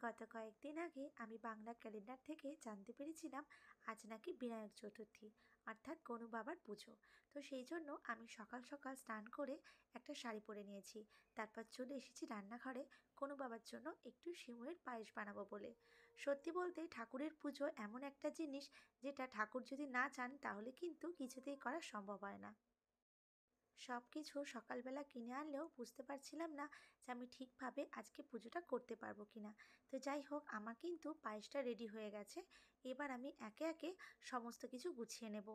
গত কয়েকদিন আগে আমি বাংলা ক্যালেন্ডার থেকে জানতে পেরেছিলাম আজ নাকি বিনায়ক চতুর্থী, অর্থাৎ গনু বাবার পুজো। তো সেই জন্য আমি সকাল সকাল স্নান করে একটা শাড়ি পরে নিয়েছি। তারপর চলে এসেছি রান্নাঘরে গনু বাবার জন্য একটু সিমুয়ের পায়েস বানাবো বলে। সত্যি বলতে ঠাকুরের পুজো এমন একটা জিনিস যেটা ঠাকুর যদি না চান তাহলে কিন্তু কিছুতেই করা সম্ভব হয় না। সব কিছু সকালবেলা কিনে আনলেও বুঝতে পারছিলাম না যে আমি ঠিকভাবে আজকে পুজোটা করতে পারবো কিনা। তো যাই হোক, আমার কিন্তু পায়েসটা রেডি হয়ে গেছে। এবার আমি একে একে সমস্ত কিছু গুছিয়ে নেব।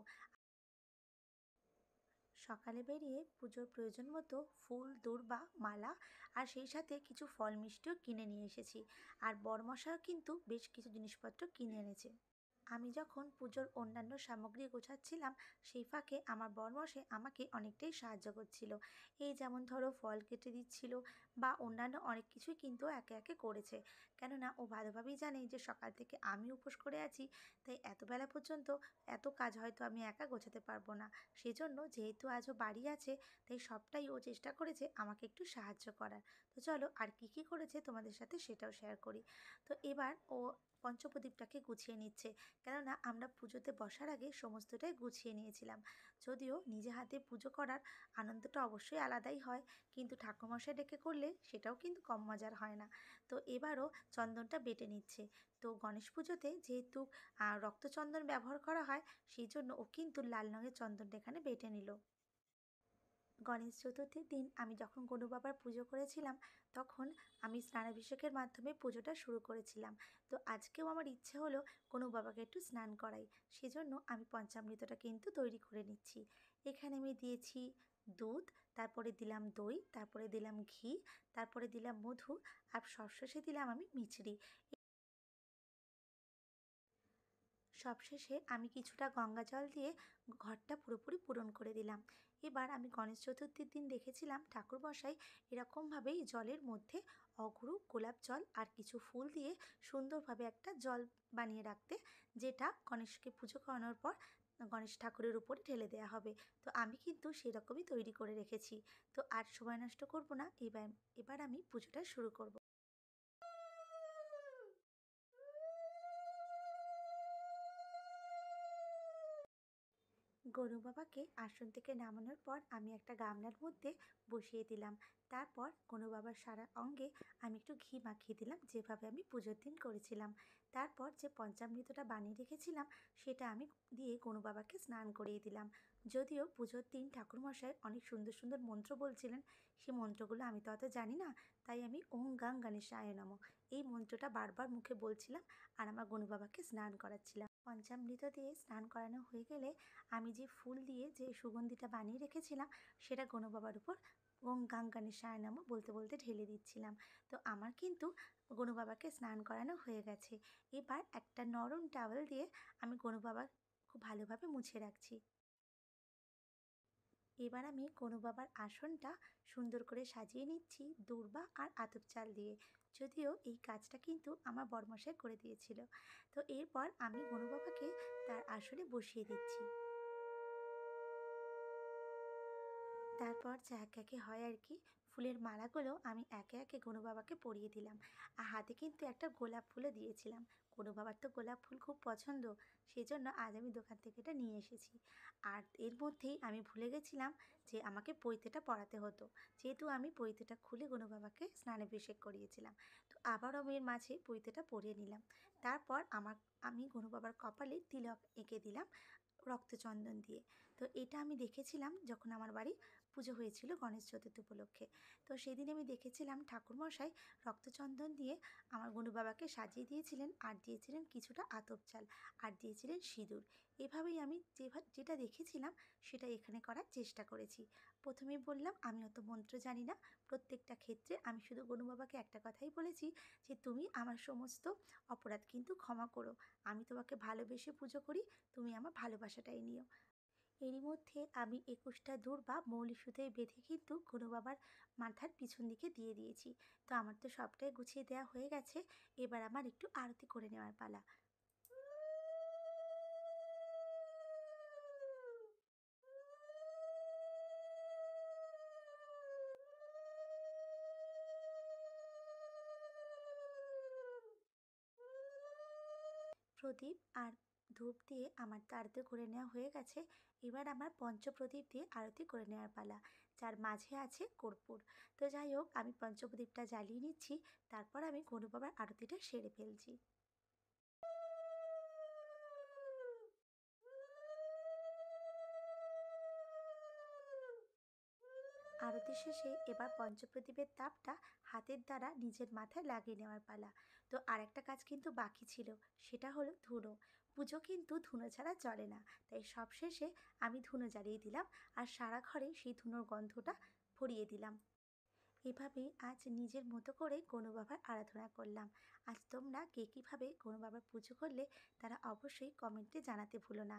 সকালে বেরিয়ে পুজোর প্রয়োজন মতো ফুল, দূর্বা, মালা আর সেই সাথে কিছু ফল মিষ্টিও কিনে নিয়ে এসেছি। আর বরমশাও কিন্তু বেশ কিছু জিনিসপত্র কিনে এনেছে। আমি যখন পুজোর অন্যান্য সামগ্রী গোছাচ্ছিলাম সেই ফাঁকে আমার বরমশাই আমাকে অনেকটাই সাহায্য করছিল। এই যেমন ধরো ফল কেটে দিচ্ছিল বা অন্যান্য অনেক কিছুই কিন্তু একে একে করেছে। কেননা ও ভালোভাবেই জানে যে সকাল থেকে আমি উপোস করে আছি, তাই এত বেলা পর্যন্ত এত কাজ হয়তো আমি একা গোছাতে পারবো না। সেজন্য যেহেতু আজও বাড়ি আছে, তাই সবটাই ও চেষ্টা করেছে আমাকে একটু সাহায্য করার। তো চলো আর কি কি করেছে তোমাদের সাথে সেটাও শেয়ার করি। তো এবার ও পঞ্চপ্রদীপটাকে গুছিয়ে নিচ্ছে, কেননা আমরা পুজোতে বসার আগে সমস্তটাই গুছিয়ে নিয়েছিলাম। যদিও নিজে হাতে পুজো করার আনন্দটা অবশ্যই আলাদাই হয়, কিন্তু ঠাকুরমশাই ডেকে করলে সেটাও কিন্তু কম মজার হয় না। তো এবারও চন্দনটা বেটে নিচ্ছে। তো গণেশ পুজোতে যেহেতু রক্তচন্দন ব্যবহার করা হয়, সেই জন্য ও কিন্তু লাল রঙের চন্দনটা এখানে বেটে নিল। গণেশ চতুর্থীর দিন আমি যখন গনু বাবার পুজো করেছিলাম, তখন আমি স্নানাভিষেকের মাধ্যমে পুজোটা শুরু করেছিলাম। তো আজকেও আমার ইচ্ছে হলো গনু বাবাকে একটু স্নান করাই। সেজন্য আমি পঞ্চামৃতটা কিন্তু তৈরি করে নিচ্ছি। এখানে আমি দিয়েছি দুধ, তারপরে দিলাম দই, তারপরে দিলাম ঘি, তারপরে দিলাম মধু, আর সবশেষে দিলাম আমি মিছরি। সবশেষে আমি কিছুটা গঙ্গা জল দিয়ে ঘরটা পুরোপুরি পূরণ করে দিলাম। এবার আমি গণেশ চতুর্থীর দিন দেখেছিলাম ঠাকুরমশাই এরকমভাবেই জলের মধ্যে অগরু, গোলাপ জল আর কিছু ফুল দিয়ে সুন্দরভাবে একটা জল বানিয়ে রাখতে, যেটা গণেশকে পুজো করানোর পর গণেশ ঠাকুরের উপরে ঢেলে দেওয়া হবে। তো আমি কিন্তু সেরকমই তৈরি করে রেখেছি। তো আর সময় নষ্ট করব না, এবার এবার আমি পুজোটা শুরু করব। গরু বাবাকে আসন থেকে নামানোর পর আমি একটা গামলার মধ্যে বসিয়ে দিলাম। তারপর গরু বাবার সারা অঙ্গে আমি একটু ঘি মাখিয়ে দিলাম, যেভাবে আমি পুজোর দিন করেছিলাম। তারপর যে পঞ্চামৃতটা বানিয়ে রেখেছিলাম সেটা আমি দিয়ে গরু বাবাকে স্নান করিয়ে দিলাম। যদিও পুজোর দিন ঠাকুরমশাই অনেক সুন্দর সুন্দর মন্ত্র বলছিলেন, সেই মন্ত্রগুলো আমি তো অত জানি না, তাই আমি ওং গাং গণেশায় নমঃ এই মন্ত্রটা বারবার মুখে বলছিলাম আর আমার গনু বাবাকে স্নান করাচ্ছিলাম। পঞ্চামৃত দিয়ে স্নান করানো হয়ে গেলে আমি যে ফুল দিয়ে যে সুগন্ধিটা বানিয়ে রেখেছিলাম সেটা গনু বাবার উপর ওং গাং গণেশায় নমঃ বলতে বলতে ঢেলে দিচ্ছিলাম। তো আমার কিন্তু গনু বাবাকে স্নান করানো হয়ে গেছে। এবার একটা নরম টাওয়েল দিয়ে আমি গনু বাবা খুব ভালোভাবে মুছে রাখছি। এবার আমি গনু বাবার আসনটা সুন্দর করে সাজিয়ে নিচ্ছি দূর্বা আর আতপ চাল দিয়ে। যদিও এই কাজটা কিন্তু আমার বরমশাই করে দিয়েছিল। তো এরপর আমি গনু বাবাকে তার আসনে বসিয়ে দিচ্ছি। তারপর যা একে একে হয় আর কি, ফুলের মালাগুলো আমি একে একে গনু বাবাকে পরিয়ে দিলাম। আর হাতে কিন্তু একটা গোলাপ ফুলও দিয়েছিলাম। গনু বাবার তো গোলাপ ফুল খুব পছন্দ, সেই জন্য আজ আমি দোকান থেকে এটা নিয়ে এসেছি। আর এর মধ্যেই আমি ভুলে গেছিলাম যে আমাকে পৈতেটা পরাতে হতো, যেহেতু আমি পৈতেটা খুলে গনু বাবাকে স্নানাভিষেক করিয়েছিলাম। তো আবারও আমি এর মাঝে পৈতেটা পরিয়ে নিলাম। তারপর আমি গনু বাবার কপালে তিলক এঁকে দিলাম রক্তচন্দন দিয়ে। তো এটা আমি দেখেছিলাম যখন আমার বাড়ি পুজো হয়েছিল গণেশ চতুর্থী উপলক্ষে। তো সেদিন আমি দেখেছিলাম ঠাকুরমশাই রক্তচন্দন দিয়ে আমার গনু বাবাকে সাজিয়ে দিয়েছিলেন, আর দিয়েছিলেন কিছুটা আতপ চাল, আর দিয়েছিলেন সিঁদুর। এভাবেই আমি যেটা দেখেছিলাম সেটা এখানে করার চেষ্টা করেছি। প্রথমেই বললাম আমি অত মন্ত্র জানি না। প্রত্যেকটা ক্ষেত্রে আমি শুধু গনু বাবাকে একটা কথাই বলেছি যে তুমি আমার সমস্ত অপরাধ কিন্তু ক্ষমা করো। আমি তোমাকে ভালোবেসে পুজো করি, তুমি আমার ভালোবাসাটাই নিও। এরই মধ্যে আমি ২১টা দূর্বা মৌলি সুতোয় বেঁধে কিন্তু গনু বাবার মাথার পিছন দিকে দিয়ে দিয়েছি। তো আমার তো সবটাই গুছিয়ে দেওয়া হয়ে গেছে। এবার আমার একটু আরতি করে নেওয়ার পালা। প্রদীপ আর ধূপ দিয়ে আমার তো আরতি করে নেওয়া হয়ে গেছে। এবার আমার পঞ্চপ্রদীপ দিয়ে আরতি করে নেওয়ার পালা, যার মাঝে আছে কর্পূর। তো যাই হোক, আমি পঞ্চপ্রদীপটা জ্বালিয়ে নিচ্ছি, তারপর আমি গরু বাবার আরতিটা সেরে ফেলছি। আরতি শেষে এবার পঞ্চপ্রদীপের তাপটা হাতের দ্বারা নিজের মাথায় লাগিয়ে নেওয়ার পালা। তো আরেকটা কাজ কিন্তু বাকি ছিল, সেটা হলো ধুনো। পুজো কিন্তু ধুনো ছাড়া চলে না, তাই সবশেষে আমি ধুনো জ্বালিয়ে দিলাম আর সারা ঘরে সেই ধুনোর গন্ধটা ভরিয়ে দিলাম। এভাবেই আজ নিজের মতো করে গনু বাবার আরাধনা করলাম। আজ তোমরা কে কীভাবে গনু বাবার পুজো করলে তারা অবশ্যই কমেন্টে জানাতে ভুলো না।